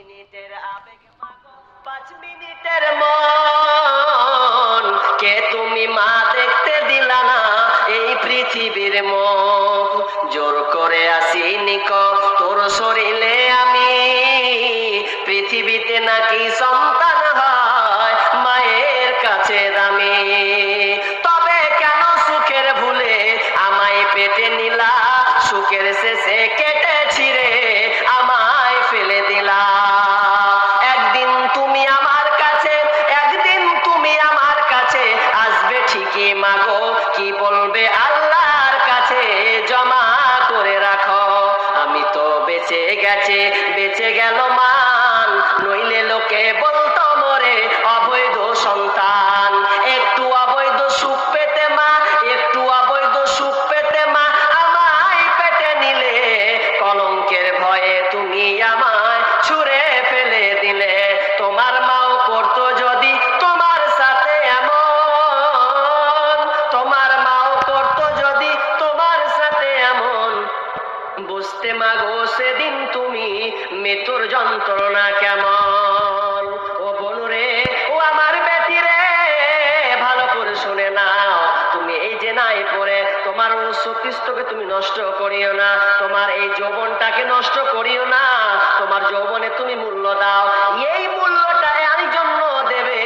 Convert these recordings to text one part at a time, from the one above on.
মিনিটের আবেগ মাগো 5 মিনিটের মন কে তুমি মা দেখতে দিলা না এই পৃথিবীর মুখ জোর করে আসিনি ক তোর শরীরে আমি পৃথিবীতে নাকি সন্তান হয় মায়ের কাছে দামি তবে কেন সুখের ভুলে আমায় পেটে নিলা সুখের শেষে কেটে ছিঁড়ে আমায় ফেলে দিলা একদিন তুমি আমার কাছে আসবে ঠিকই মাগো কি বলবে আল্লাহর কাছে জমা করে রাখো আমি তো বেঁচে গেল মান নইলে লোকে বলতো মোরে অবৈধ সন্তান একটু অবৈধ সুখ পেতে মা আমায় পেটে নিলে কলঙ্কের ভয়ে তুমি আমায় ছুঁড়ে ফেলে দিলে তোমার মাও করতো যদি তোমার সাথে এমন বুঝতে মাগো সেদিন তুমি মৃত্যুর যন্ত্রণা কেমন ও বনুরে ও আমার বেটি রে ভালো করে শুনে নাও তুমি এই যে নাই পড়ে তোমার সতীস্থকে তুমি নষ্ট করিও না তোমার এই যৌবনটাকে নষ্ট করিও না তোমার যৌবনে তুমি মূল্য দাও এই মূল্যটা এই জন্য দেবে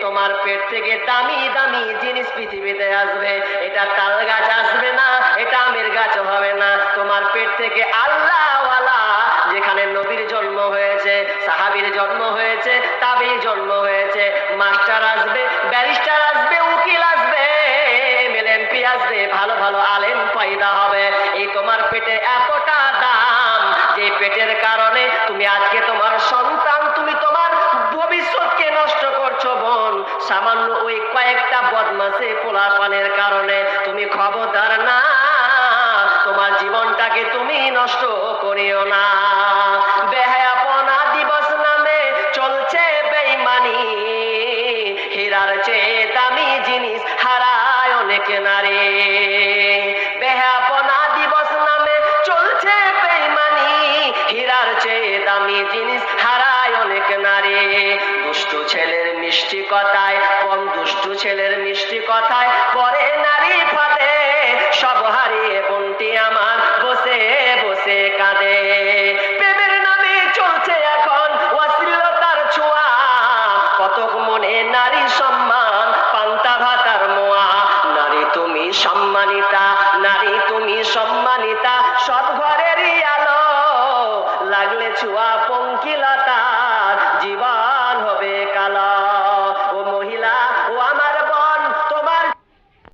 তোমার পেট থেকে দামি দামি জিনিস পৃথিবীতে আসবে এটা তাল গাছ আসবে না এটা আমের গাছ হবে না তোমার পেট থেকে আল্লাহওয়ালা যেখানে নবীর জন্ম হয়েছে সাহাবীর জন্ম হয়েছে তাবেঈর জন্ম হয়েছে মাস্টার আসবে ব্যারিস্টার আসবে উকিল আসবে এমএলএমপি আসবে ভালো ভালো আলেম পয়দা হবে এই তোমার পেটে এতটা দাম যে পেটের কারণে তুমি আজকে তোমার সন্তান তুমি তোমার ভবিষ্যৎকে নষ্ট করছো বোন সামান্য ওই কয়েকটা বদমাশে পোলাপানের কারণে তুমি খবরদার না তোমার জীবনটাকে তুমি নষ্ট করিও না বেহায়াপনা দিবস নামে চলছে বেঈমানি হীরার চেয়ে দামি জিনিস হারায় অনেক নারী বেহায়াপনা দিবস নামে চলছে বেঈমানি হীরার চেয়ে দামি জিনিস হারায় অনেক নারী দুষ্টু ছেলের মিষ্টি কথায়